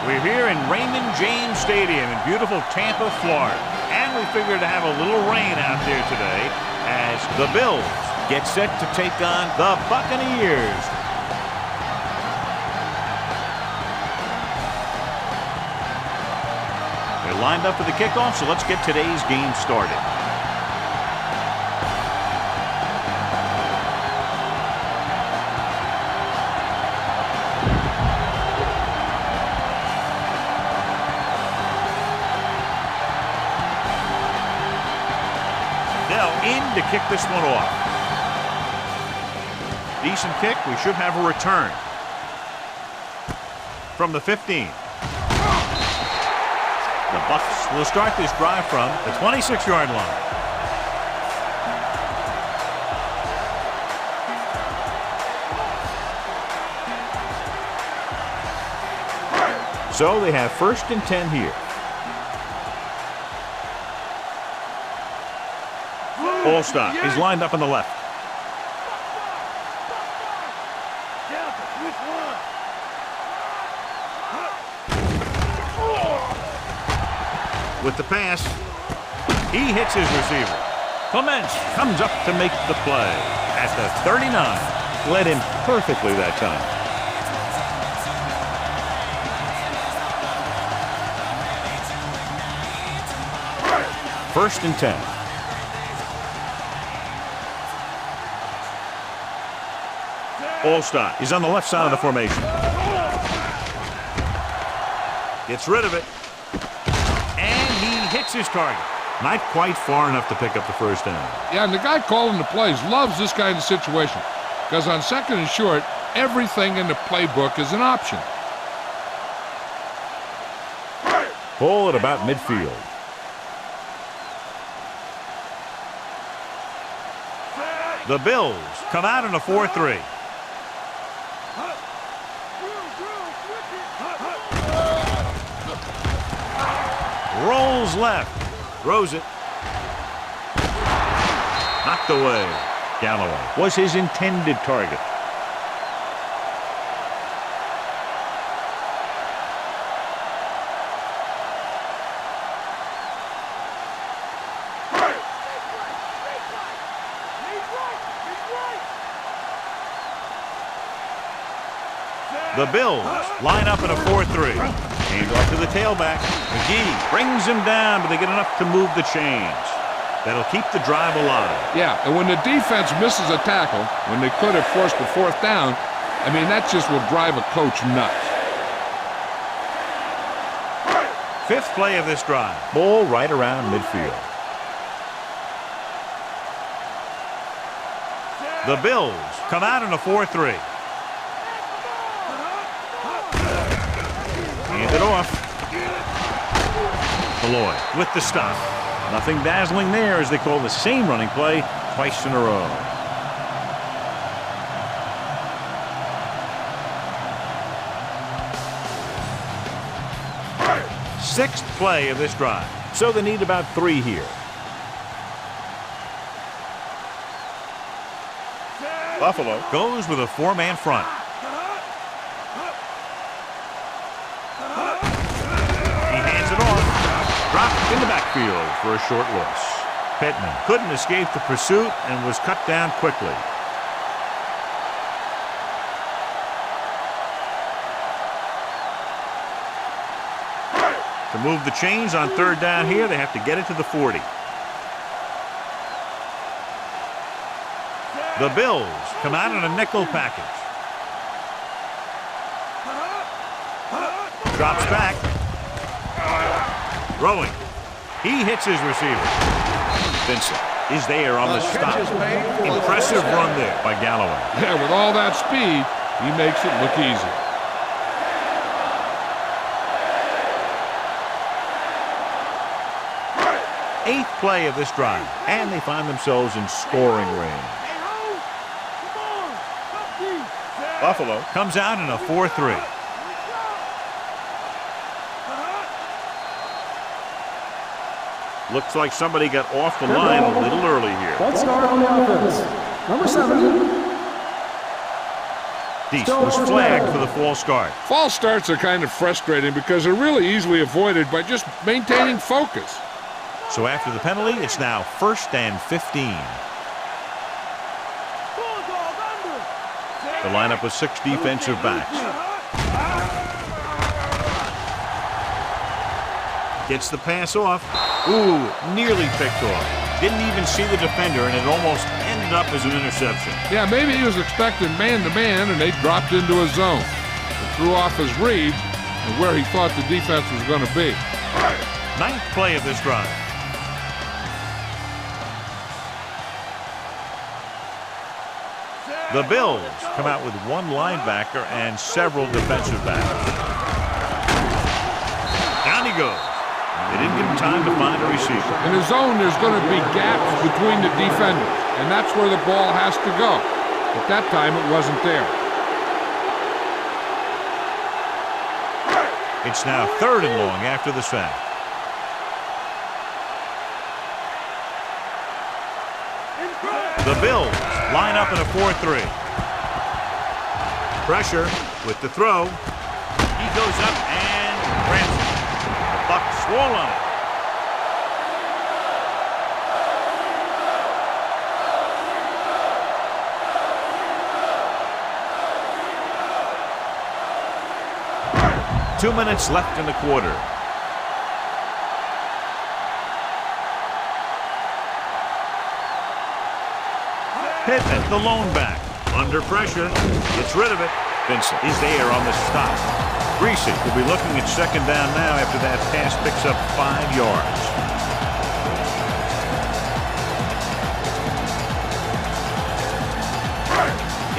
We're here in Raymond James Stadium in beautiful Tampa, Florida. And we figured to have a little rain out there today as the Bills get set to take on the Buccaneers. They're lined up for the kickoff, so let's get today's game started. In to kick this one off. Decent kick. We should have a return. From the 15. The Bucs will start this drive from the 26-yard line. So they have 1st and 10 here. Allstott is lined up on the left. With the pass, he hits his receiver. Clements comes up to make the play at the 39. Led him perfectly that time. First and 10. Allstott is on the left side of the formation. Gets rid of it. And he hits his target. Not quite far enough to pick up the first down. Yeah, and the guy calling the plays loves this kind of situation. Because on 2nd and short, everything in the playbook is an option. Ball at about midfield. The Bills come out in a 4-3. Rolls left. Throws it. Knocked away. Galloway was his intended target. The Bills line up in a 4-3. Hand off to the tailback. McGee brings him down, but they get enough to move the chains. That'll keep the drive alive. Yeah, and when the defense misses a tackle, when they could have forced the 4th down, I mean, that just will drive a coach nuts. 5th play of this drive. Ball right around midfield. The Bills come out in a 4-3. Hand it off. Malloy with the stop. Nothing dazzling there as they call the same running play twice in a row. 6th play of this drive. So they need about 3 here. Buffalo goes with a 4-man front. Dropped in the backfield for a short loss. Pittman couldn't escape the pursuit and was cut down quickly. To move the chains on 3rd down here, they have to get it to the 40. The Bills come out in a nickel package. Drops back. Throwing. He hits his receiver. Vincent is there on the stop. Impressive run there by Galloway. Yeah, with all that speed, he makes it look easy. 8th play of this drive, and they find themselves in scoring range. Buffalo comes out in a 4-3. Looks like somebody got off the line a little early here. Let's start on the offense. Number 7. Deese was flagged for the false start. False starts are kind of frustrating because they're really easily avoided by just maintaining focus. So after the penalty, it's now 1st and 15. The lineup with 6 defensive backs. Gets the pass off. Ooh, nearly picked off. Didn't even see the defender, and it almost ended up as an interception. Yeah, maybe he was expecting man-to-man, and they dropped into a zone. It threw off his read and where he thought the defense was going to be. 9th play of this drive. The Bills come out with 1 linebacker and several defensive backs. Down he goes. They didn't give him time to find a receiver. In the zone, there's going to be gaps between the defenders, and that's where the ball has to go. But that time, it wasn't there. It's now 3rd and long after the sack. The Bills line up in a 4-3. Pressure with the throw. He goes up and grabs it. The Bucs swole on it. Two minutes left in the quarter. Pittman, the lone back, under pressure, gets rid of it. Vincent is there on the stop. Greasy will be looking at 2nd down now after that pass picks up 5 yards.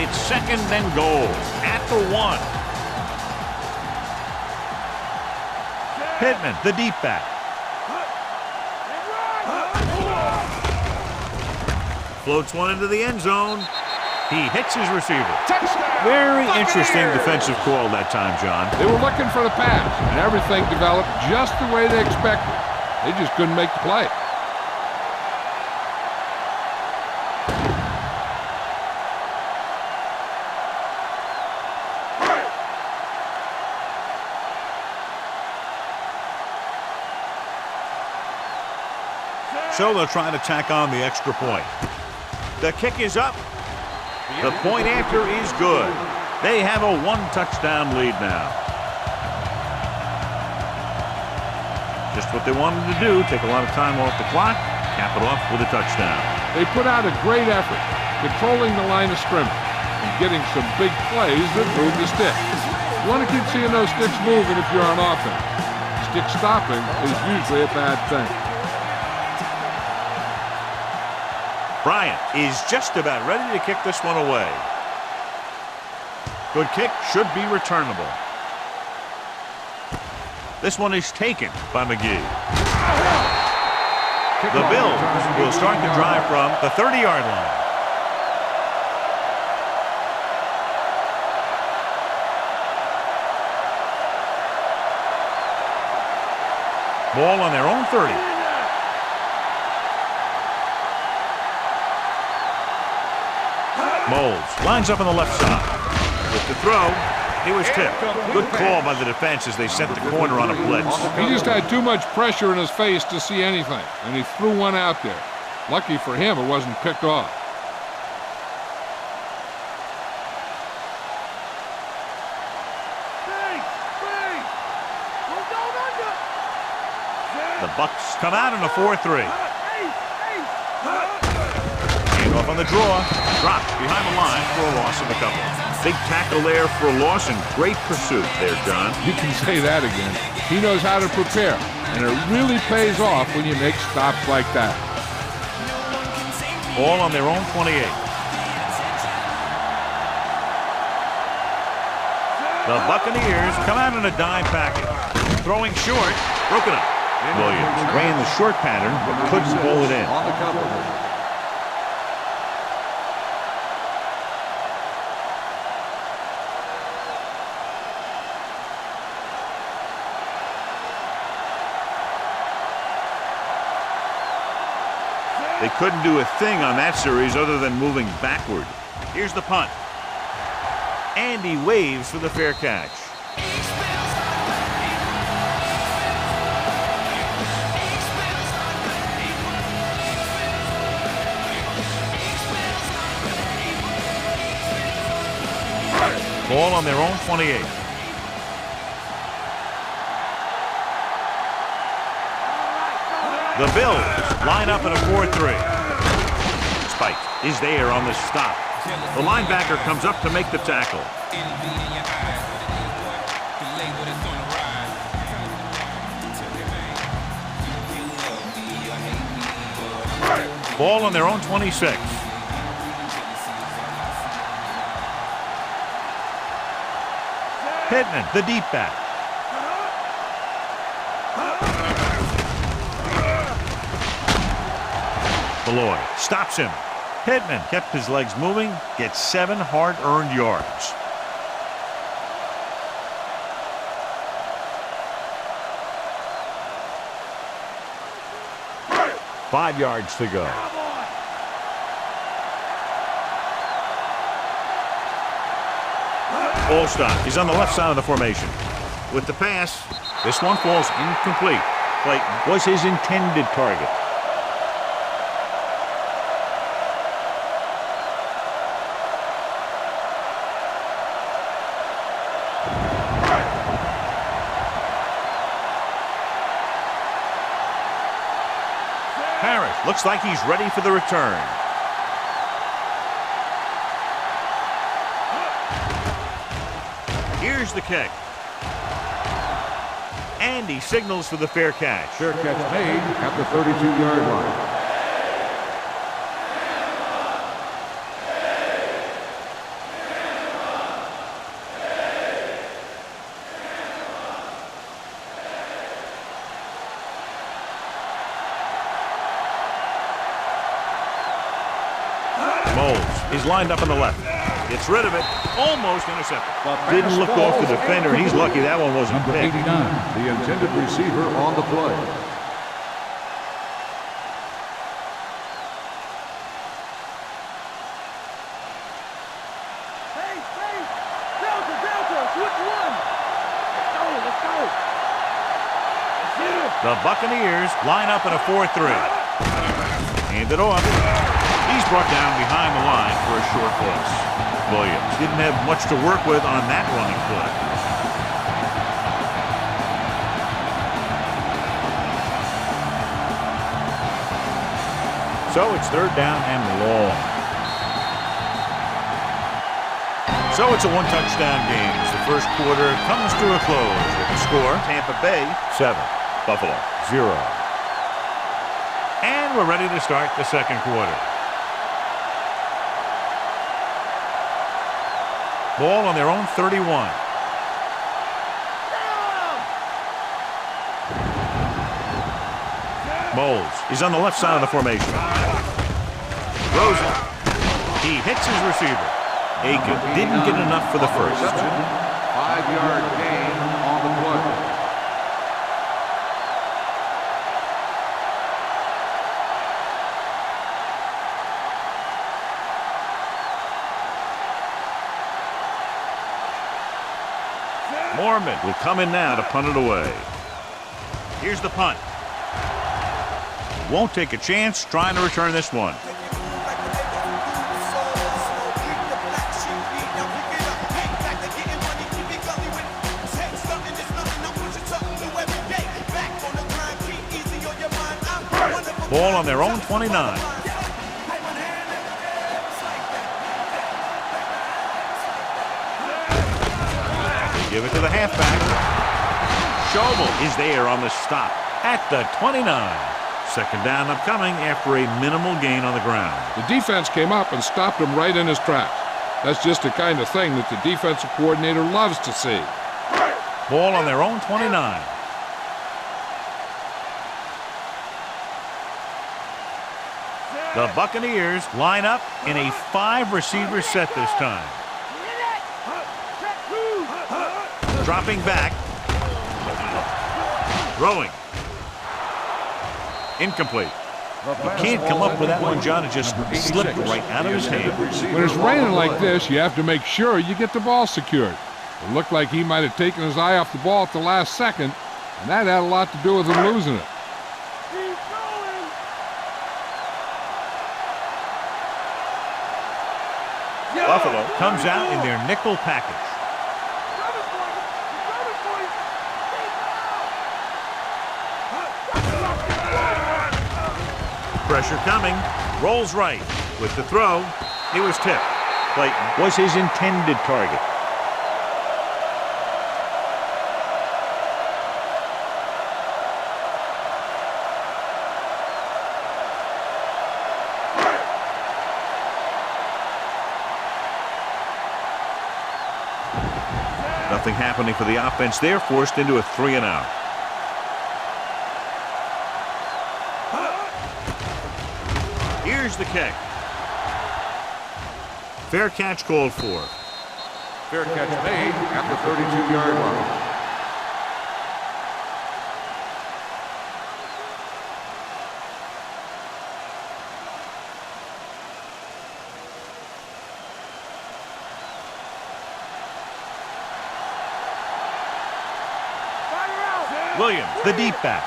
It's 2nd and goal at the 1. Pittman, the deep back. Floats one into the end zone. He hits his receiver. Touchdown! Very interesting defensive call that time, John. They were looking for the pass, and everything developed just the way they expected. They just couldn't make the play. So they'll try to tack on the extra point. The kick is up. The point after is good. They have a 1-touchdown lead now. Just what they wanted to do, take a lot of time off the clock, cap it off with a touchdown. They put out a great effort, controlling the line of scrimmage and getting some big plays that move the sticks. You want to keep seeing those sticks moving if you're on offense. Stick stopping is usually a bad thing. Bryant is just about ready to kick this one away. Good kick, should be returnable. This one is taken by McGee. The Bills will start the drive from the 30-yard line. Ball on their own 30. Moles lines up on the left side. With the throw, he was tipped. Good call by the defense as they sent the corner on a blitz. He just had too much pressure in his face to see anything, and he threw one out there. Lucky for him, it wasn't picked off. The Bucs come out in a 4-3. Off on the draw, dropped behind the line for a loss of a couple. Big tackle there for a loss and great pursuit there, John. You can say that again. He knows how to prepare, and it really pays off when you make stops like that. All on their own 28. The Buccaneers come out in a dime package. Throwing short, broken up. Williams ran the short pattern, but couldn't pull it in. They couldn't do a thing on that series other than moving backward. Here's the punt. And he waves for the fair catch. Ball on their own 28. The Bills line up in a 4-3. Spike is there on the stop. The linebacker comes up to make the tackle. Ball on their own 26. Pittman, the deep back. Malloy stops him. Pittman kept his legs moving, gets 7 hard-earned yards. Five yards to go. Allstock, he's on the left side of the formation. With the pass, this one falls incomplete. Clayton was his intended target. Harris looks like he's ready for the return. Here's the kick. And he signals for the fair catch. Fair catch made at the 32-yard line. He's lined up on the left. Gets rid of it. Almost intercepted. Didn't look off the defender, and he's lucky that one wasn't picked. Number 89, the intended receiver on the play. The Buccaneers line up in a 4-3. Hand it off. He's brought down behind the line for a short loss. Williams didn't have much to work with on that running play. So it's third down and long. So it's a one-touchdown game as the first quarter comes to a close with the score Tampa Bay 7, Buffalo 0. And we're ready to start the second quarter. Ball on their own 31. Moles is on the left side of the formation. Rosen. He hits his receiver. Aiken didn't get enough for the first. 5-yard gain on the play. Mormon will come in now to punt it away. Here's the punt. Won't take a chance trying to return this one. Ball on their own 29. Give it to the halfback. Schobel is there on the stop at the 29. Second down upcoming after a minimal gain on the ground. The defense came up and stopped him right in his tracks. That's just the kind of thing that the defensive coordinator loves to see. Ball on their own 29. The Buccaneers line up in a 5-receiver set this time. Dropping back. Throwing. Incomplete. You can't come up with that one, John. It just slipped right out of his hand. When it's raining like this, you have to make sure you get the ball secured. It looked like he might have taken his eye off the ball at the last second, and that had a lot to do with him losing it. Buffalo comes out in their nickel package. Pressure coming. Rolls right. With the throw, it was tipped. Clayton was his intended target. Nothing happening for the offense. They're forced into a 3-and-out. Here's the kick. Fair catch called for. Fair catch made at the 32-yard line. Williams, the deep back.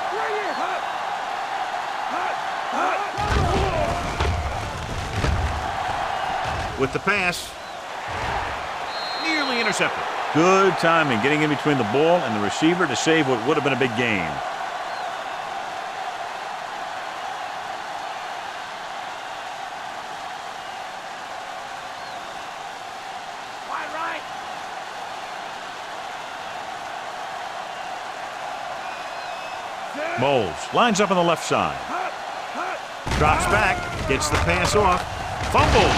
With the pass. Nearly intercepted. Good timing, getting in between the ball and the receiver to save what would have been a big game. Moles lines up on the left side. Drops back, gets the pass off. Fumble.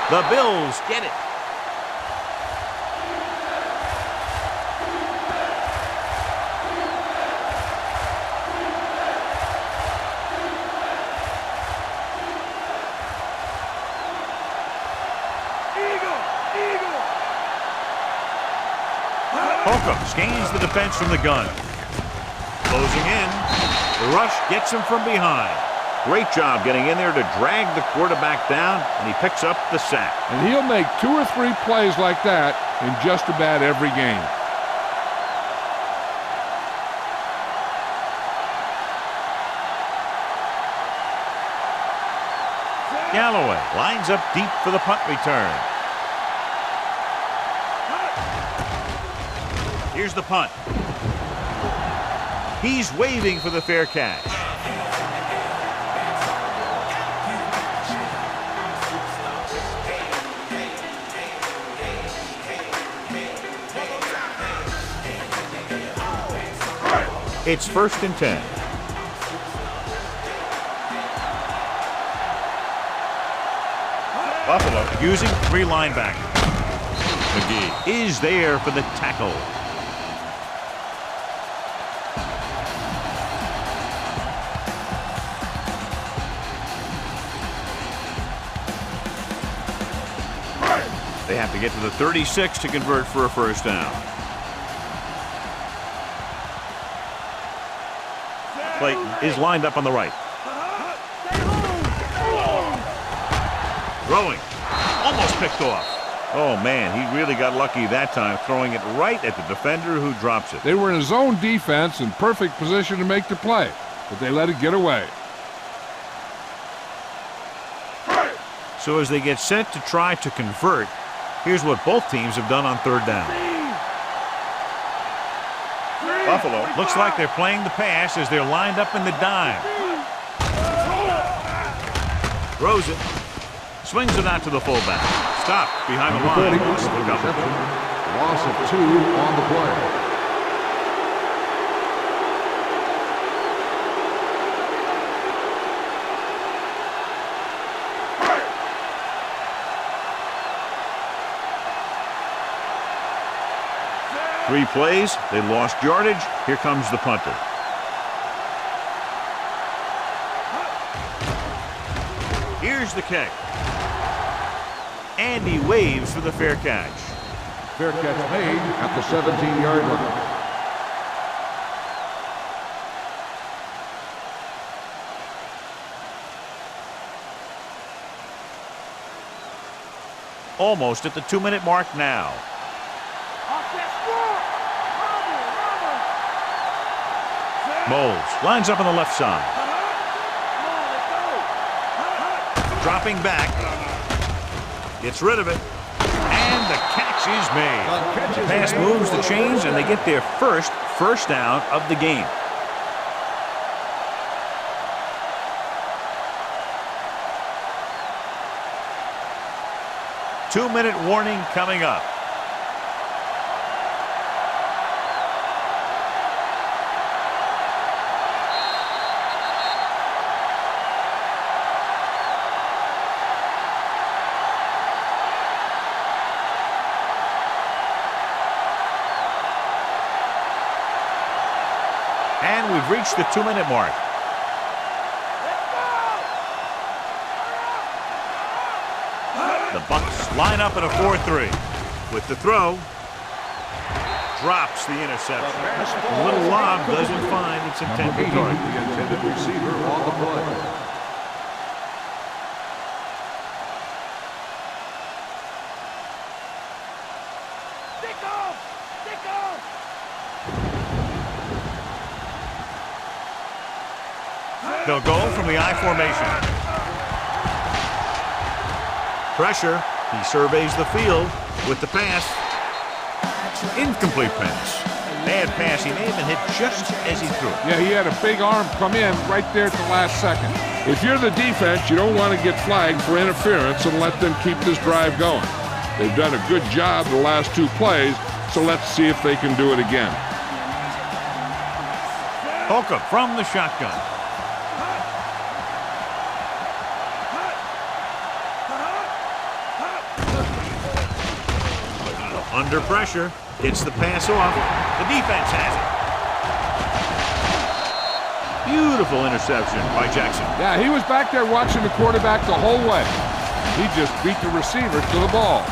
The Bills get it. Holcomb scans the defense from the gun. Closing in. The rush gets him from behind. Great job getting in there to drag the quarterback down, and he picks up the sack. And he'll make 2 or 3 plays like that in just about every game. Galloway lines up deep for the punt return. Here's the punt. He's waving for the fair catch. It's 1st and 10. Buffalo using 3 linebackers. McGee is there for the tackle. They have to get to the 36 to convert for a 1st down. Clayton is lined up on the right. Throwing. Almost picked off. Oh, man, he really got lucky that time, throwing it right at the defender who drops it. They were in a zone defense in perfect position to make the play, but they let it get away. So as they get set to try to convert, here's what both teams have done on 3rd down. Buffalo looks like they're playing the pass as they're lined up in the dime. Throws it. Swings it out to the fullback. Stop behind the line. Loss of 2 on the play. Three plays, they lost yardage. Here comes the punter. Here's the kick. And he waves for the fair catch. Fair catch made at the 17-yard line. Almost at the 2-minute mark now. Moles lines up on the left side. Dropping back. Gets rid of it. And the catch is made. Pass moves the chains, and they get their first down of the game. Two-minute warning coming up. And we've reached the 2-minute mark. The Bucs line up in a 4-3. With the throw, drops the interception. A little lob doesn't find its intended target. The intended receiver on the play. They'll go from the I formation. Pressure. He surveys the field with the pass. Incomplete pass. Bad pass. He may have been hit just as he threw it. Yeah, he had a big arm come in right there at the last second. If you're the defense, you don't want to get flagged for interference and let them keep this drive going. They've done a good job the last 2 plays, so let's see if they can do it again. Holcomb from the shotgun. Under pressure, gets the pass off. The defense has it. Beautiful interception by Jackson. Yeah, he was back there watching the quarterback the whole way. He just beat the receiver to the ball.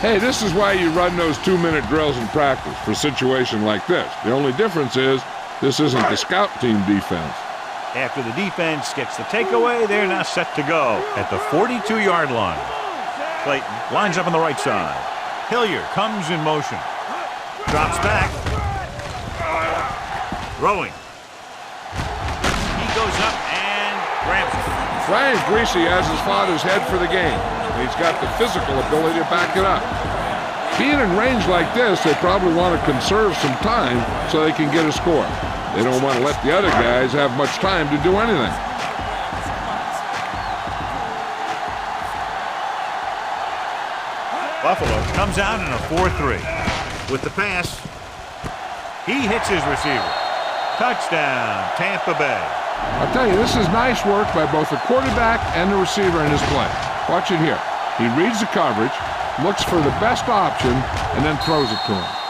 Hey, this is why you run those 2-minute drills in practice for a situation like this. The only difference is this isn't the scout team defense. After the defense gets the takeaway, they're now set to go at the 42-yard line. Clayton lines up on the right side. Hilliard comes in motion. Drops back. Throwing. He goes up and grabs it. Brian Greasy has his father's head for the game. He's got the physical ability to back it up. Being in range like this, they probably want to conserve some time so they can get a score. They don't want to let the other guys have much time to do anything. Buffalo comes out in a 4-3. With the pass, he hits his receiver. Touchdown, Tampa Bay. I'll tell you, this is nice work by both the quarterback and the receiver in his play. Watch it here. He reads the coverage, looks for the best option, and then throws it to him.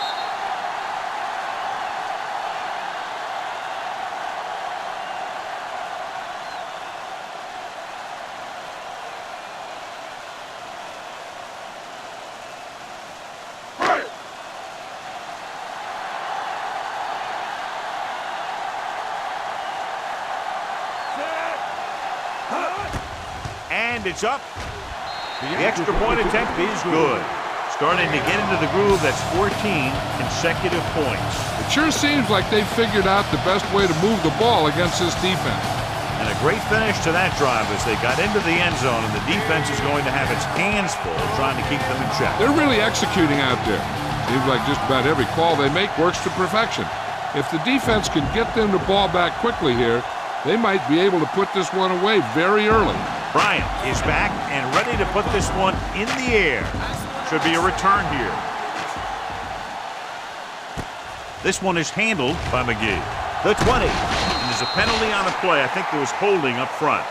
And it's up. The extra point attempt is good. Starting to get into the groove. That's 14 consecutive points. It sure seems like they've figured out the best way to move the ball against this defense. And a great finish to that drive as they got into the end zone, and the defense is going to have its hands full trying to keep them in check. They're really executing out there. Seems like just about every call they make works to perfection. If the defense can get them the ball back quickly here, they might be able to put this one away very early. Bryant is back and ready to put this one in the air. Should be a return here. This one is handled by McGee. The 20. And there's a penalty on the play. I think there was holding up front.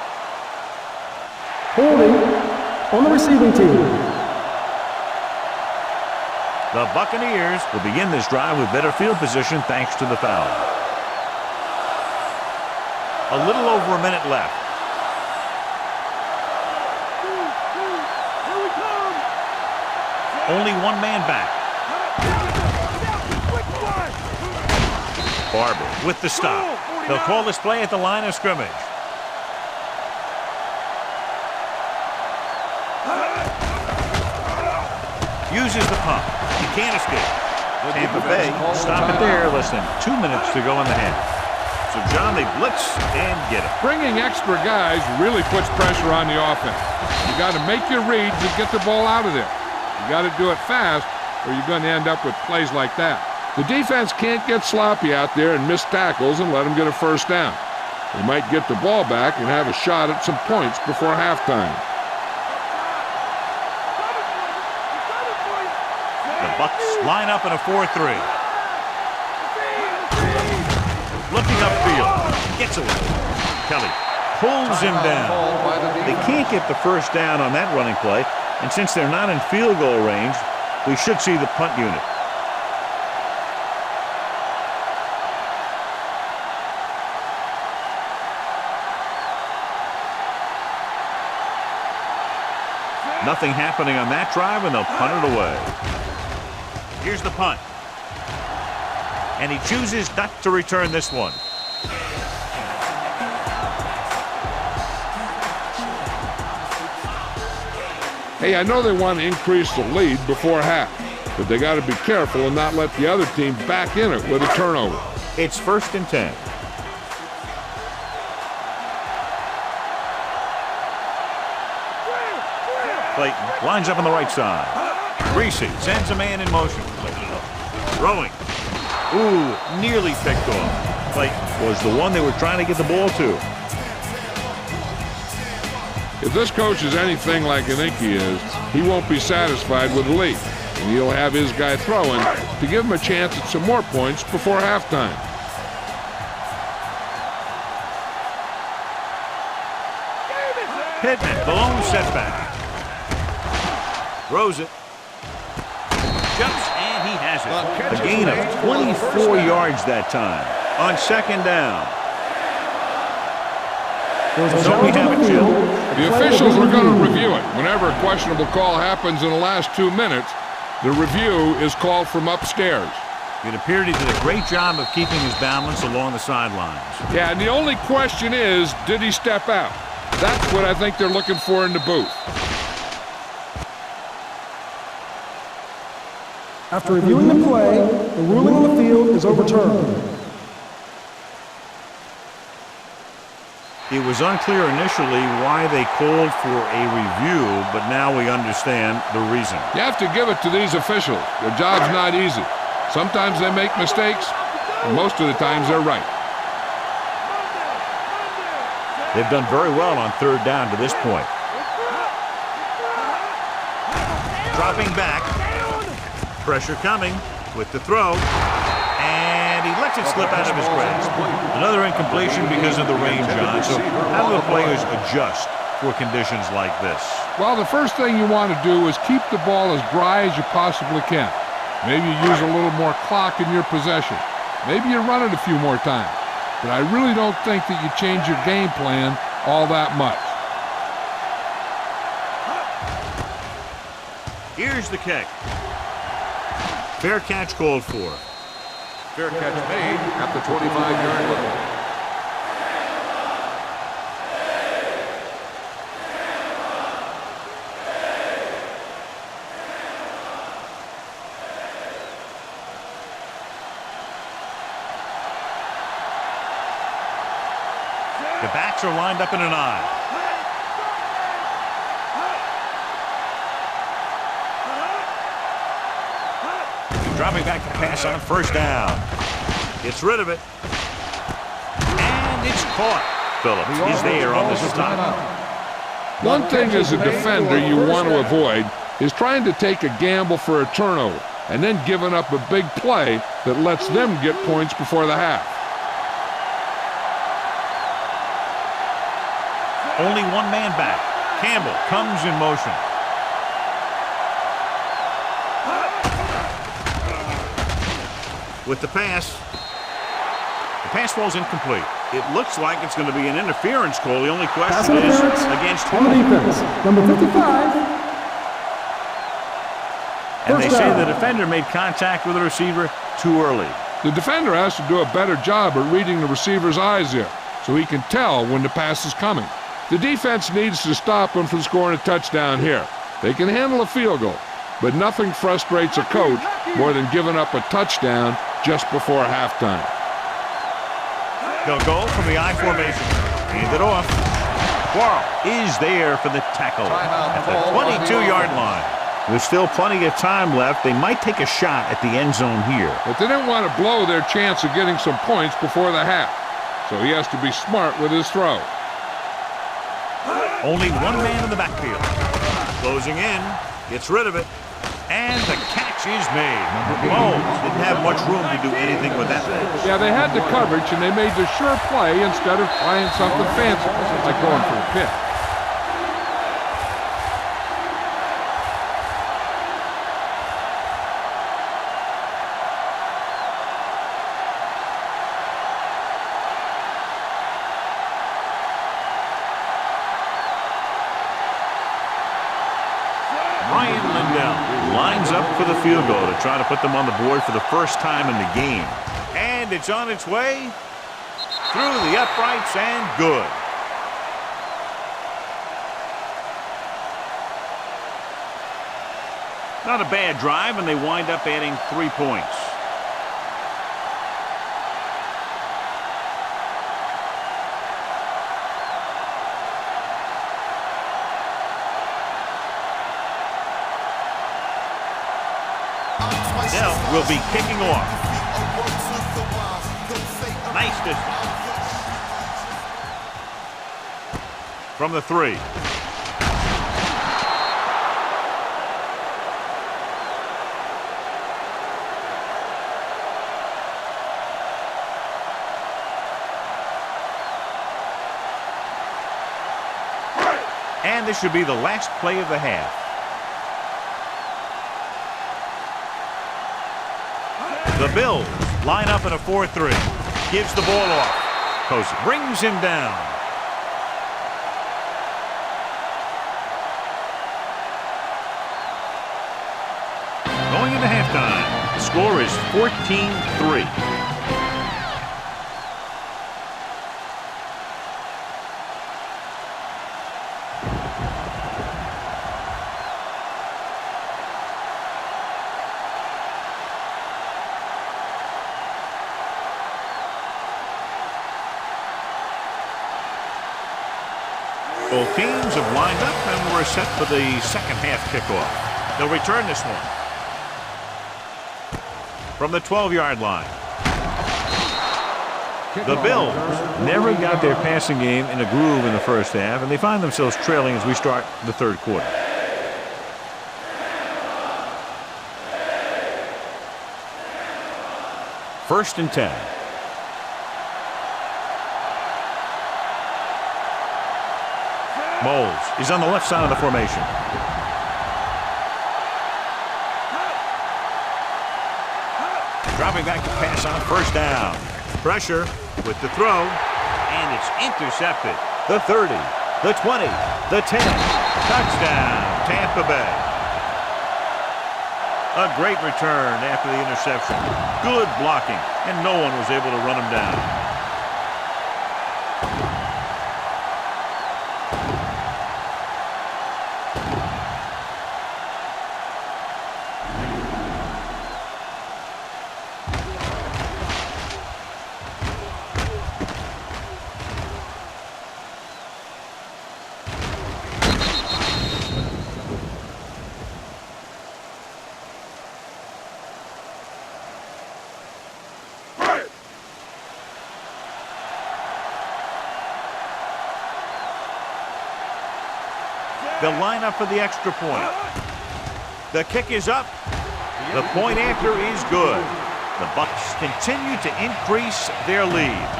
Holding on the receiving team. The Buccaneers will begin this drive with better field position thanks to the foul. A little over a minute left. Only one man back. Barber with the stop. They'll call this play at the line of scrimmage. Uses the pump. He can't escape. Tampa Bay stop it there. Less than 2 minutes to go in the half. So, John, they blitz and get it. Bringing extra guys really puts pressure on the offense. You got to make your reads and get the ball out of there. You got to do it fast, or you're going to end up with plays like that. The defense can't get sloppy out there and miss tackles and let them get a first down. They might get the ball back and have a shot at some points before halftime. The Bucs line up in a 4-3. Looking upfield. Gets away. Kelly pulls him down. They can't get the first down on that running play, and since they're not in field goal range, we should see the punt unit. Nothing happening on that drive, and they'll punt it away. Here's the punt. And he chooses not to return this one. Hey, I know they want to increase the lead before half, but they got to be careful and not let the other team back in it with a turnover. It's 1st and 10. Clayton lines up on the right side. Reese sends a man in motion. Throwing. Ooh, nearly picked off. Clayton was the one they were trying to get the ball to. If this coach is anything like I think he is, he won't be satisfied with the lead, and he'll have his guy throwing to give him a chance at some more points before halftime. Pittman, the lone setback. Throws it. Jumps, and he has it. A gain of 24 yards that time on 2nd down. So we have it, Jim. The officials are going to review it. Whenever a questionable call happens in the last 2 minutes, the review is called from upstairs. It appeared he did a great job of keeping his balance along the sidelines. Yeah, and the only question is, did he step out? That's what I think they're looking for in the booth. After reviewing the play, the ruling on the field is overturned. It was unclear initially why they called for a review, but now we understand the reason. You have to give it to these officials. Their job's not easy. Sometimes they make mistakes, and most of the times they're right. They've done very well on 3rd down to this point. Dropping back. Pressure coming with the throw. And he lets it slip out of his grasp. Another incompletion because of the rain, John. So how do the players adjust for conditions like this? Well, the first thing you want to do is keep the ball as dry as you possibly can. Maybe you use a little more clock in your possession. Maybe you run it a few more times. But I really don't think that you change your game plan all that much. Here's the kick. Fair catch called for. Fair catch made at the 25-yard line. The backs are lined up in an eye. Dropping back to pass on 1st down. Gets rid of it. And it's caught. Phillips is there on the stop. One thing as a defender you want to avoid is trying to take a gamble for a turnover and then giving up a big play that lets them get points before the half. Only one man back. Campbell comes in motion. With the pass falls incomplete. It looks like it's going to be an interference call. The only question is against on the defense. Number 55. And they say the defender made contact with the receiver too early. The defender has to do a better job at reading the receiver's eyes here, so he can tell when the pass is coming. The defense needs to stop him from scoring a touchdown here. They can handle a field goal, but nothing frustrates a coach more than giving up a touchdown just before halftime. They'll go from the I formation. Hand it off. Quarles is there for the tackle at the 22-yard line. There's still plenty of time left. They might take a shot at the end zone here. But they didn't want to blow their chance of getting some points before the half, so he has to be smart with his throw. Only one man in the backfield. Closing in, gets rid of it, and the catch is made. Mahomes didn't have much room to do anything with that pass. Yeah, they had the coverage, and they made the sure play instead of trying something fancy, like going for a pick. Lines up for the field goal to try to put them on the board for the first time in the game. And it's on its way through the uprights and good. Not a bad drive, and they wind up adding 3 points. Now will be kicking off. Nice distance. From the 3. And this should be the last play of the half. The Bills line up in a 4-3. Gives the ball off. Coach brings him down. Going into halftime, the score is 14-3. Both teams have lined up and we're set for the second half kickoff. They'll return this one from the 12-yard line. The Bills never got their passing game in a groove in the first half, and they find themselves trailing as we start the third quarter. First and 10. Moles is on the left side of the formation. Dropping back to pass on first down. Pressure with the throw, and it's intercepted. The 30, the 20, the 10. Touchdown, Tampa Bay. A great return after the interception. Good blocking, and no one was able to run him down. They'll line up for the extra point. The kick is up. The point after is good. The Bucs continue to increase their lead.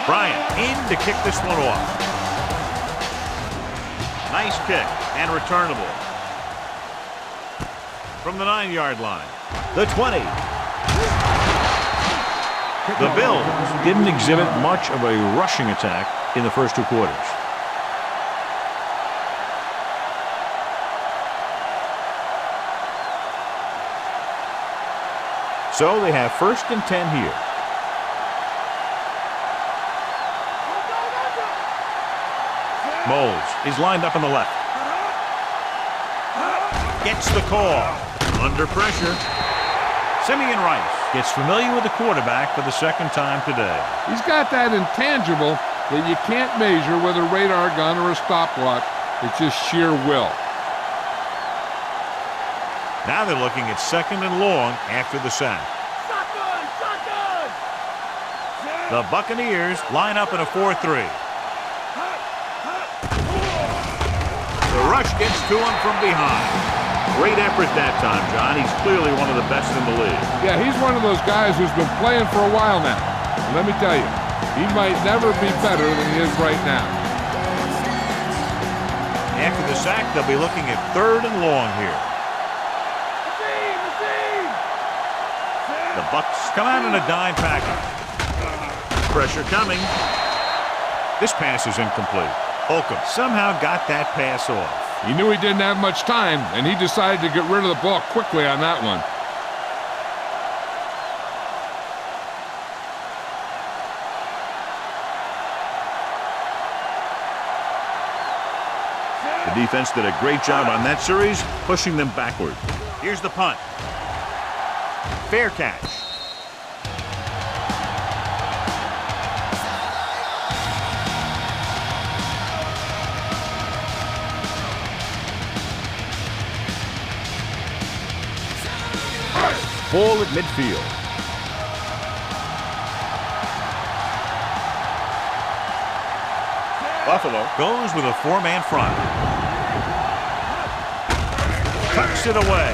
Bryant in to kick this one off. Nice kick and returnable. From the 9-yard line. The 20. The Bills didn't exhibit much of a rushing attack in the first 2 quarters. So they have 1st and 10 here. Moles is lined up on the left. Gets the call. Under pressure. Simeon Rice gets familiar with the quarterback for the 2nd time today. He's got that intangible that you can't measure with a radar gun or a stopwatch. It's just sheer will. Now they're looking at 2nd and long after the sack. The Buccaneers line up in a 4-3. The rush gets to him from behind. Great effort that time, John. He's clearly one of the best in the league. Yeah, he's one of those guys who's been playing for a while now. And let me tell you, he might never be better than he is right now. After the sack, they'll be looking at 3rd and long here. The Bucs come out in a dime package. Pressure coming. This pass is incomplete. Holcomb somehow got that pass off. He knew he didn't have much time, and he decided to get rid of the ball quickly on that one. The defense did a great job on that series, pushing them backward. Here's the punt. Fair catch. Ball at midfield. Buffalo goes with a 4-man front. Tucks it away.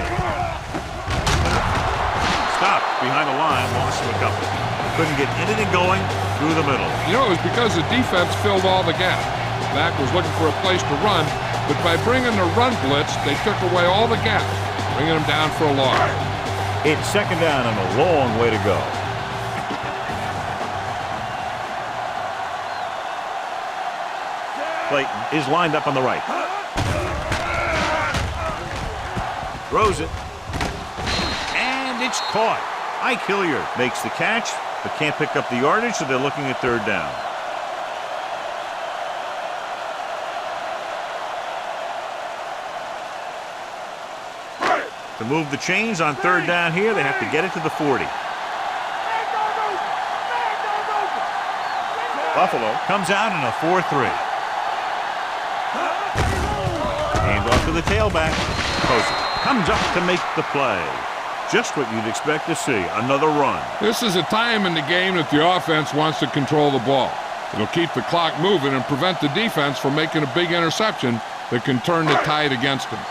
Stopped behind the line, lost him a couple. Couldn't get anything going through the middle. You know, it was because the defense filled all the gaps. Mack was looking for a place to run, but by bringing the run blitz, they took away all the gaps, bringing him down for a loss. It's 2nd down and a long way to go. Clayton is lined up on the right. Throws it. And it's caught. Ike Hilliard makes the catch, but can't pick up the yardage, so they're looking at 3rd down. To move the chains on 3rd down here, they have to get it to the 40. Buffalo comes out in a 4-3. Hand off to the tailback. Posey comes up to make the play. Just what you'd expect to see, another run. This is a time in the game that the offense wants to control the ball. It'll keep the clock moving and prevent the defense from making a big interception that can turn the tide against them.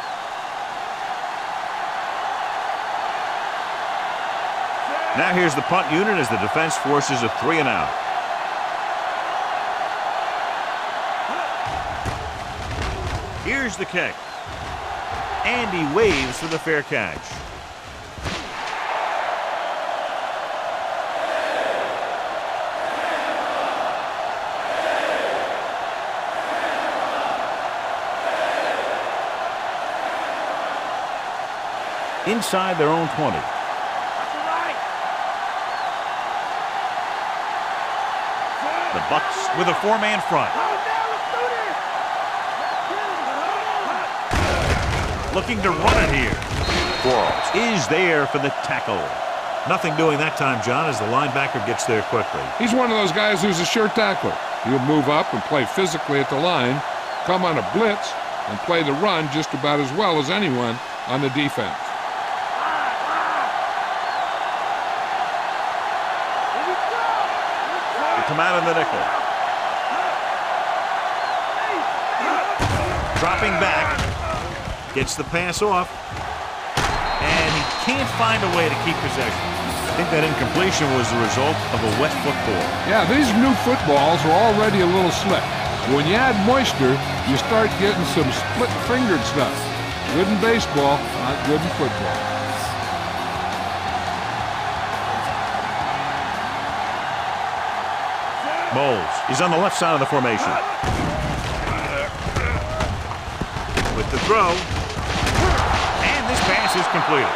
Now here's the punt unit as the defense forces a 3-and-out. Here's the kick. And he waves for the fair catch. Inside their own 20. The Bucs with a 4-man front. Looking to run it here. Quarles is there for the tackle. Nothing doing that time, John, as the linebacker gets there quickly. He's one of those guys who's a sure tackler. He'll move up and play physically at the line, come on a blitz, and play the run just about as well as anyone on the defense. Come out in the nickel. Dropping back. Gets the pass off. And he can't find a way to keep possession. I think that incompletion was the result of a wet football. Yeah, these new footballs are already a little slick. When you add moisture, you start getting some split-fingered stuff. Good in baseball, not good in football. Moles is on the left side of the formation. With the throw. And this pass is completed.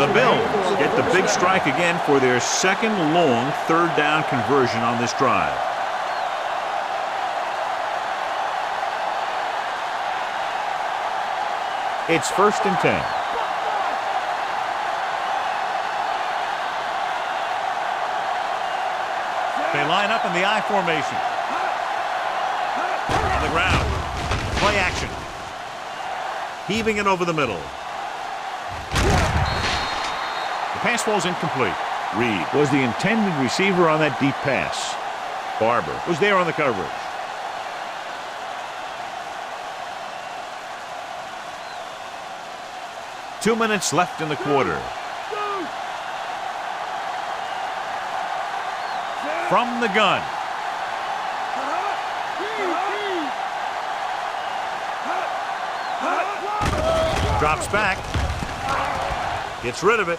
The Bills get the big strike again for their second long third down conversion on this drive. It's 1st and 10. They line up in the I formation. On the ground. Play action. Heaving it over the middle. The pass falls incomplete. Reed was the intended receiver on that deep pass. Barber was there on the coverage. Two minutes left in the quarter. From the gun. Drops back. Gets rid of it.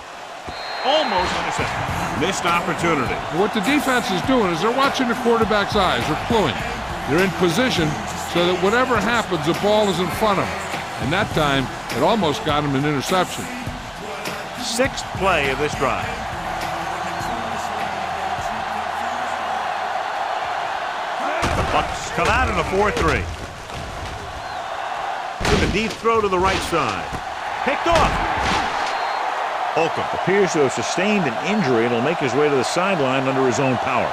Almost intercepted. Missed opportunity. What the defense is doing is they're watching the quarterback's eyes. They're cluing. They're in position so that whatever happens, the ball is in front of them. And that time, it almost got him an interception. 6th play of this drive. The Bucs come out in a 4-3. With a deep throw to the right side. Picked off. Holcomb appears to have sustained an injury and will make his way to the sideline under his own power.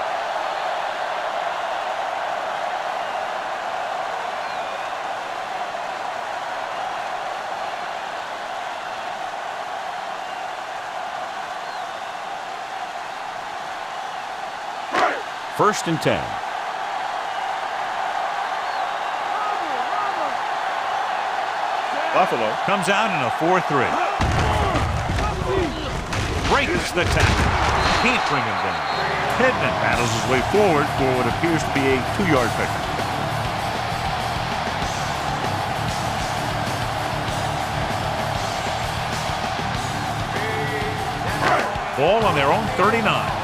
First and 10. Buffalo comes out in a 4-3. Breaks the tackle. Can't bring him down. Pittman battles his way forward for what appears to be a 2-yard pickup. Ball on their own 39.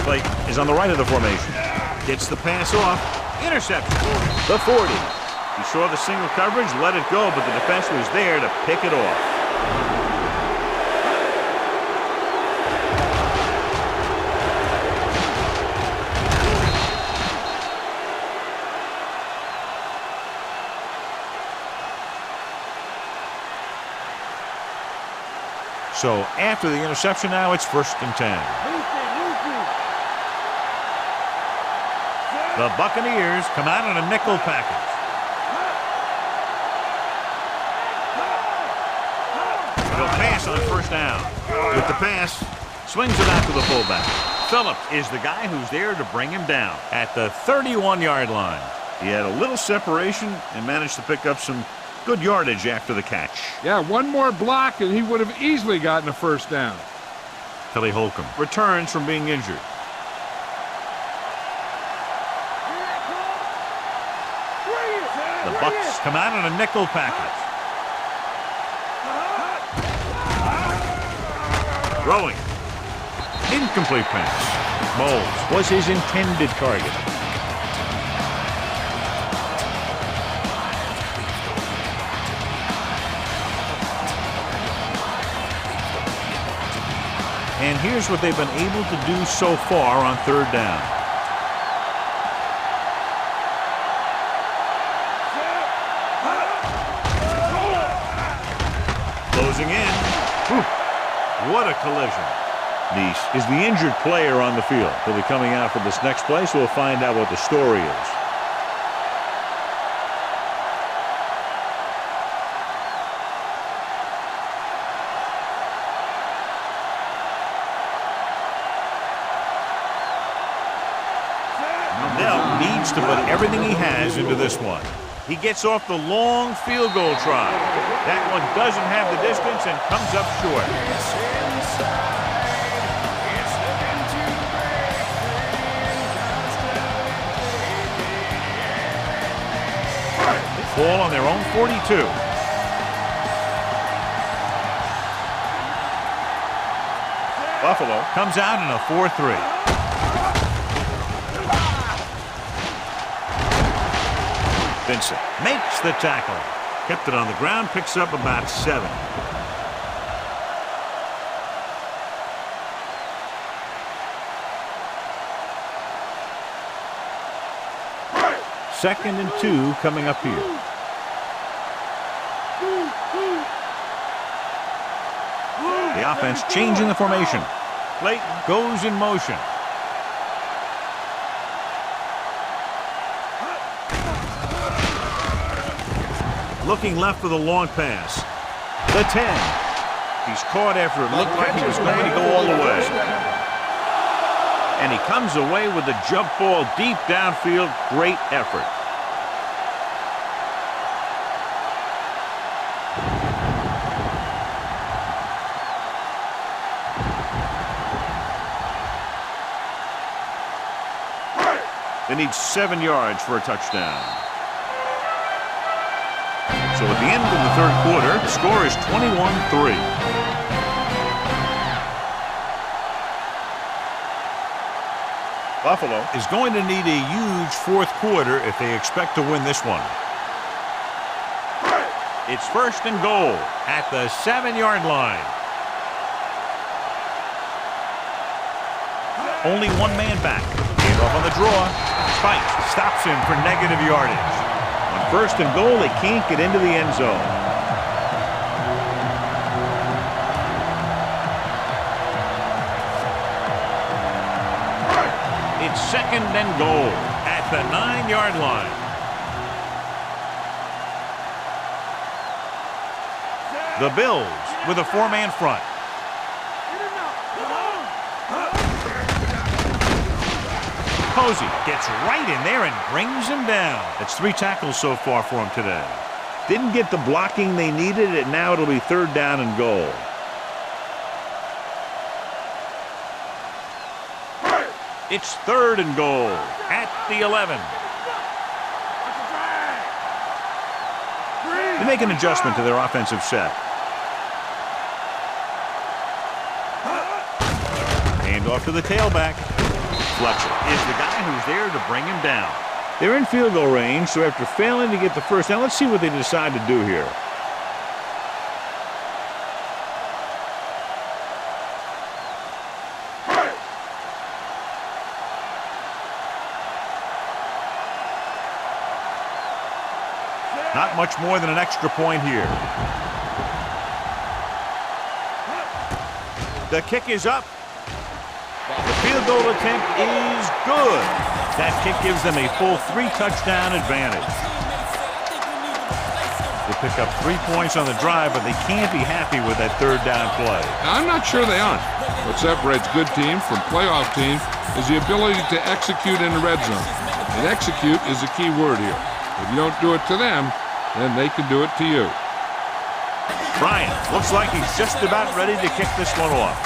Blake is on the right of the formation. Gets the pass off. Interception. The 40. He saw the single coverage, let it go, but the defense was there to pick it off. So after the interception now, it's 1st and 10. The Buccaneers come out in a nickel package. He'll pass on 1st down. With the pass, swings it out to the fullback. Phillips is the guy who's there to bring him down at the 31-yard line. He had a little separation and managed to pick up some good yardage after the catch. Yeah, one more block and he would have easily gotten a 1st down. Kelly Holcomb returns from being injured. The Bucs come out in a nickel package. Throwing. Incomplete pass. Moles was his intended target. And here's what they've been able to do so far on 3rd down. Closing in. Whew. What a collision. Neese is the injured player on the field. He'll be coming out for this next play, so we'll find out what the story is. Now needs to put everything he has into this one. He gets off the long field goal try. That one doesn't have the distance and comes up short. Ball on their own 42. Buffalo comes out in a 4-3. Vincent makes the tackle. Kept it on the ground, picks up about 7. Second and 2 coming up here. The offense changing the formation. Clayton goes in motion. Looking left for the long pass. The 10. He's caught after it looked like he was going to go all the way. And he comes away with a jump ball deep downfield. Great effort. They need 7 yards for a touchdown. So at the end of the third quarter, the score is 21-3. Buffalo is going to need a huge fourth quarter if they expect to win this one. It's first and goal at the 7-yard line. Only one man back. Hand off on the draw. Fight stops him for negative yardage. On first and goal, they can't get into the end zone. It's second and goal at the 9-yard line. The Bills with a 4-man front. Posey gets right in there and brings him down. That's 3 tackles so far for him today. Didn't get the blocking they needed, and now it'll be third down and goal. It's third and goal at the 11. They make an adjustment to their offensive set. Hand off to the tailback. Fletcher is the guy who's there to bring him down. They're in field goal range, so after failing to get the first down, let's see what they decide to do here. Not much more than an extra point here. The kick is up. The field goal attempt is good. That kick gives them a full 3-touchdown advantage. They pick up 3 points on the drive, but they can't be happy with that third down play. Now, I'm not sure they aren't. What separates good teams from playoff teams is the ability to execute in the red zone. And execute is the key word here. If you don't do it to them, then they can do it to you. Bryant looks like he's just about ready to kick this one off.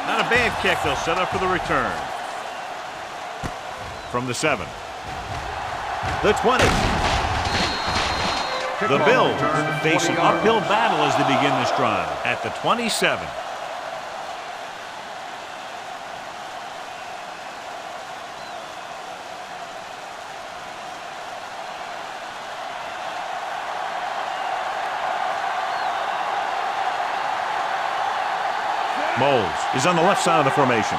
Not a bad kick. They'll set up for the return. From the 7. The 20. The Bills face an uphill battle as they begin this drive at the 27. Moles is on the left side of the formation.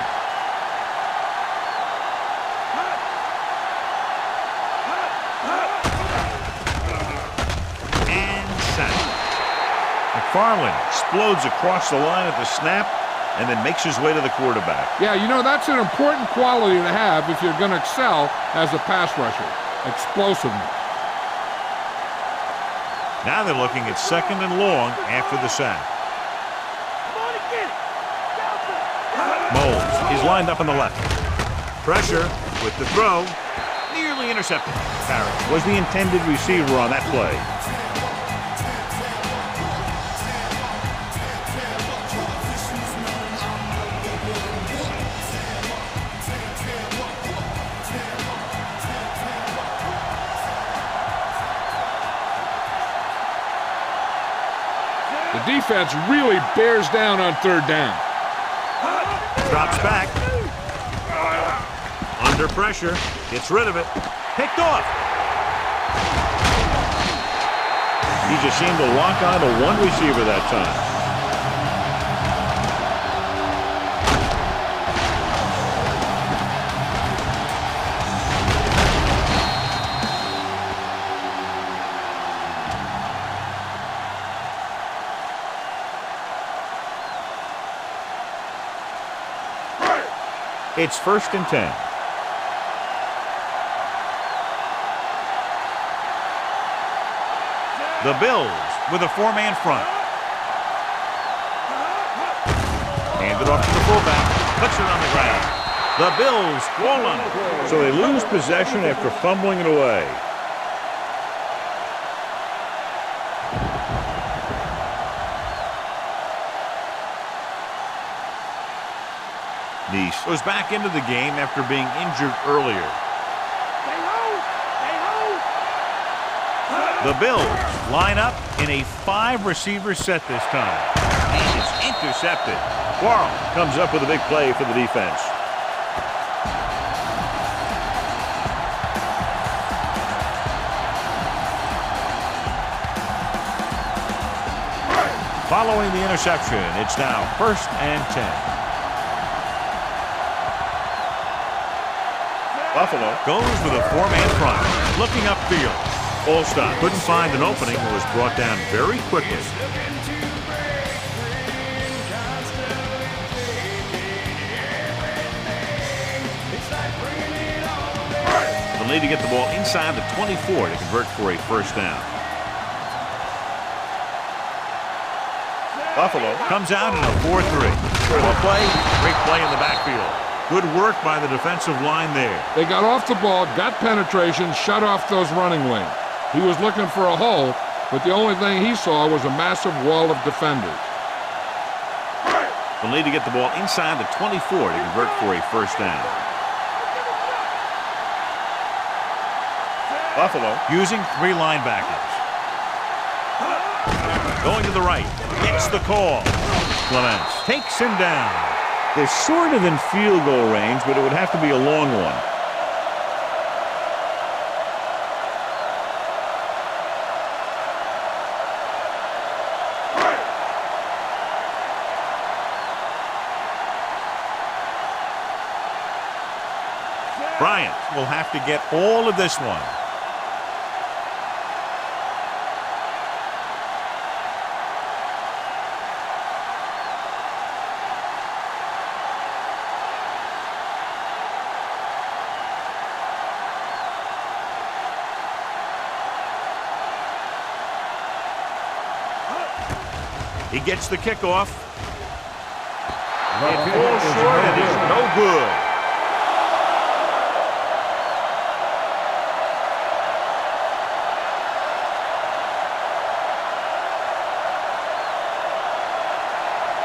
And sack. McFarland explodes across the line at the snap and then makes his way to the quarterback. Yeah, you know, that's an important quality to have if you're going to excel as a pass rusher. Explosiveness. Now they're looking at second and long after the sack. Moles is lined up on the left. Pressure with the throw. Nearly intercepted. Parrish was the intended receiver on that play. The defense really bears down on third down. Drops back. Under pressure. Gets rid of it. Picked off. He just seemed to lock on to one receiver that time. It's 1st and 10. The Bills with a 4-man front. Handed off to the fullback. Puts it on the ground. The Bills swollen. So they lose possession after fumbling it away. Nice was back into the game after being injured earlier. The Bills line up in a 5-receiver set this time. And it's intercepted. Quarles comes up with a big play for the defense. Following the interception, it's now 1st and 10. Buffalo goes with a 4-man front, looking upfield. Full stop. Couldn't find an opening and was brought down very quickly. They'll need to get the ball inside the 24 to convert for a 1st down. Buffalo comes out in a 4-3. Great play in the backfield. Good work by the defensive line there. They got off the ball, got penetration, shut off those running lanes. He was looking for a hole, but the only thing he saw was a massive wall of defenders. They'll need to get the ball inside the 24 to convert for a 1st down. Buffalo using 3 linebackers. Going to the right. Gets the call. Clements takes him down. They're sort of in field goal range, but it would have to be a long one. Bryant will have to get all of this one. He gets the kickoff. It falls short and is no good.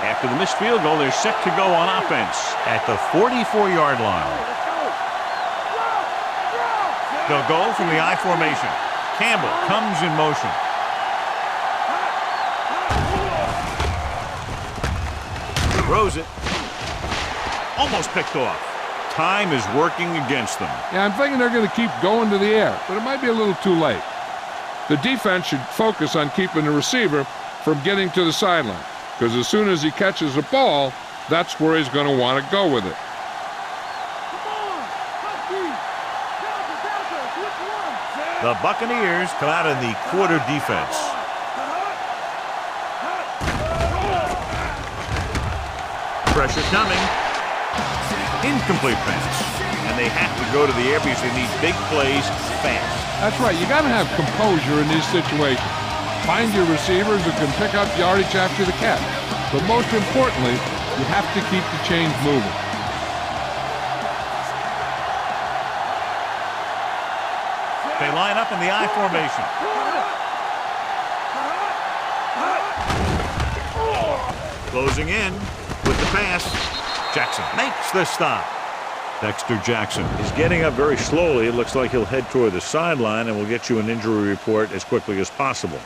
After the missed field goal, they're set to go on offense at the 44-yard line. They'll go from the I formation. Campbell comes in motion. Throws it. Almost picked off. Time is working against them. Yeah, I'm thinking they're going to keep going to the air, but it might be a little too late. The defense should focus on keeping the receiver from getting to the sideline, because as soon as he catches the ball, that's where he's going to want to go with it. The Buccaneers come out in the quarter defense. Pressure coming. Incomplete pass. And they have to go to the air because they need big plays fast. That's right. You got to have composure in these situations. Find your receivers who can pick up yardage after the catch. But most importantly, you have to keep the chains moving. They line up in the I formation. Closing in with the pass. Jackson makes the stop. Dexter Jackson is getting up very slowly. It looks like he'll head toward the sideline, and we'll get you an injury report as quickly as possible.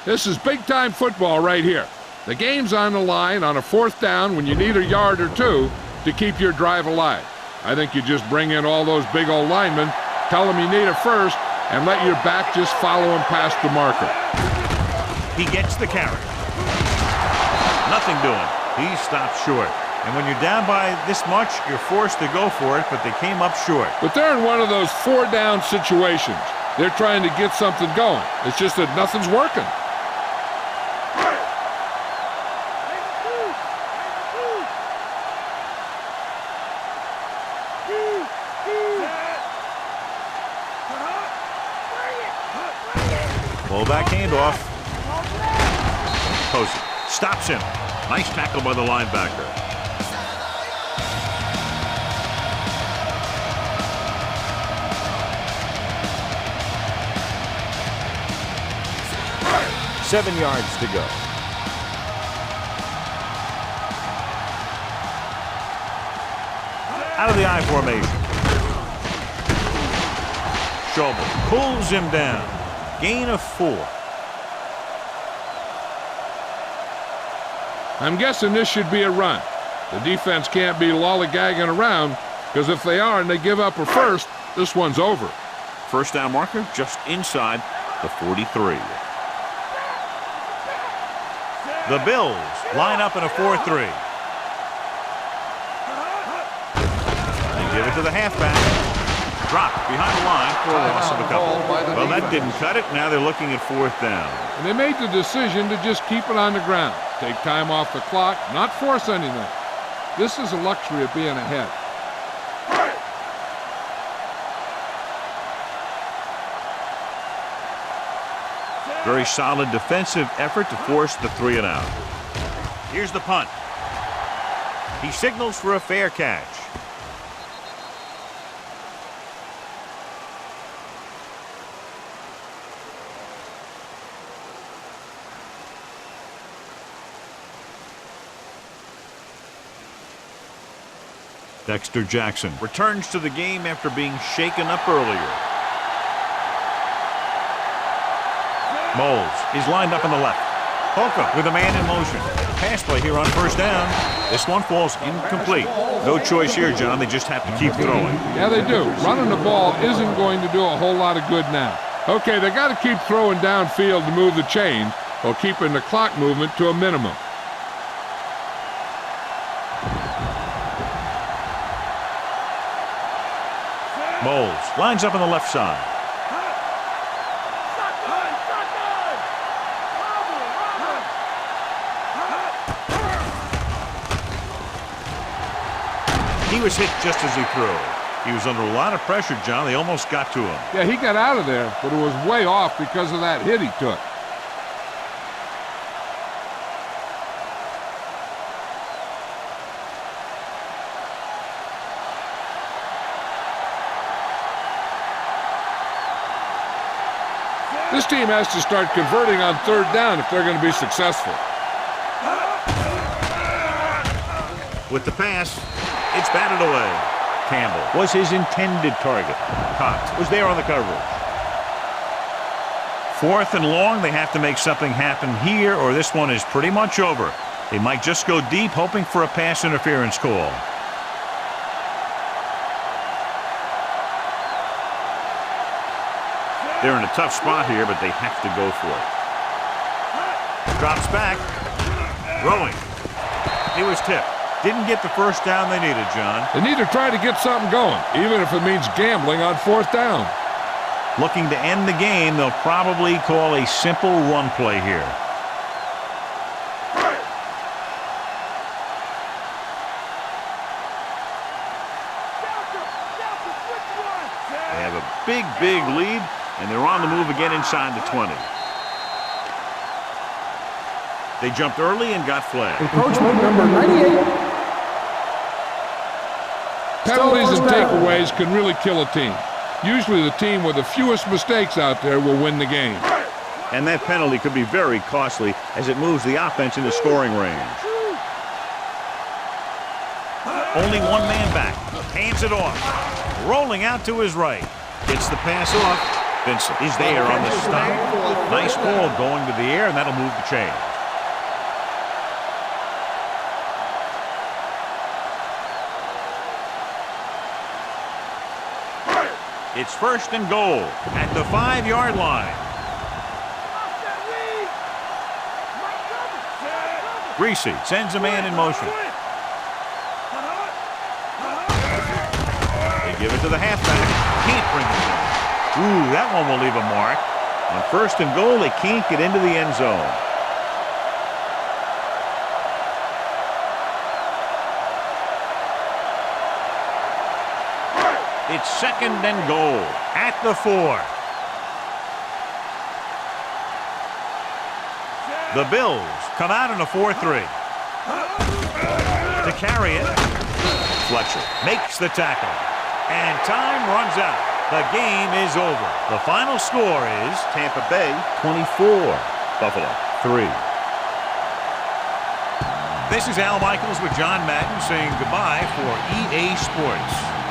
This is big-time football right here. The game's on the line on a 4th down when you need a yard or 2 to keep your drive alive. I think you just bring in all those big old linemen, tell them you need a first, and let your back just follow him past the marker. He gets the carry. Nothing doing. He stopped short. And when you're down by this much, you're forced to go for it, but they came up short. But they're in one of those 4-down situations. They're trying to get something going. It's just that nothing's working. Fullback handoff. Posey stops him. Nice tackle by the linebacker. Seven yards to go. Out of the I formation. Schobel pulls him down. Gain of 4. I'm guessing this should be a run. The defense can't be lollygagging around, because if they are and they give up a first, this one's over. First down marker just inside the 43. The Bills line up in a 4-3. They give it to the halfback. Dropped behind the line for a loss of a couple. Well, that didn't cut it. Now they're looking at 4th down. And they made the decision to just keep it on the ground. Take time off the clock, not force anything. This is a luxury of being ahead. Very solid defensive effort to force the 3 and out. Here's the punt. He signals for a fair catch. Dexter Jackson returns to the game after being shaken up earlier. Moles is lined up on the left. Holcomb with a man in motion. Pass play here on first down. This one falls incomplete. No choice here, John. They just have to keep throwing. Yeah, they do. Running the ball isn't going to do a whole lot of good now. Okay, they got to keep throwing downfield to move the chains while keeping the clock movement to a minimum. Moles lines up on the left side. He was hit just as he threw. He was under a lot of pressure, John. They almost got to him. Yeah, he got out of there, but it was way off because of that hit he took. This team has to start converting on 3rd down if they're going to be successful. With the pass, it's batted away. Campbell was his intended target. Cox was there on the coverage. 4th and long, they have to make something happen here, or this one is pretty much over. They might just go deep, hoping for a pass interference call. They're in a tough spot here, but they have to go for it. Drops back. Throwing. He was tipped. Didn't get the first down they needed, John. They need to try to get something going, even if it means gambling on 4th down. Looking to end the game, they'll probably call a simple run play here. They have a big lead, and they're on the move again inside the 20. They jumped early and got flagged. Encroachment number 98. Penalties and takeaways can really kill a team. Usually the team with the fewest mistakes out there will win the game. And that penalty could be very costly as it moves the offense into scoring range. Only one man back. Hands it off. Rolling out to his right. Gets the pass off. Vincent is there on the stop. Nice ball going to the air, and that'll move the chain. It's 1st and goal at the 5-yard line. Greasy sends a man in motion. They give it to the halfback. Can't bring it down. Ooh, that one will leave a mark. On 1st and goal, they can't get into the end zone. It's 2nd and goal at the 4. The Bills come out in a 4-3. To carry it, Fletcher makes the tackle. And time runs out. The game is over. The final score is Tampa Bay 24, Buffalo 3. This is Al Michaels with John Madden saying goodbye for EA Sports.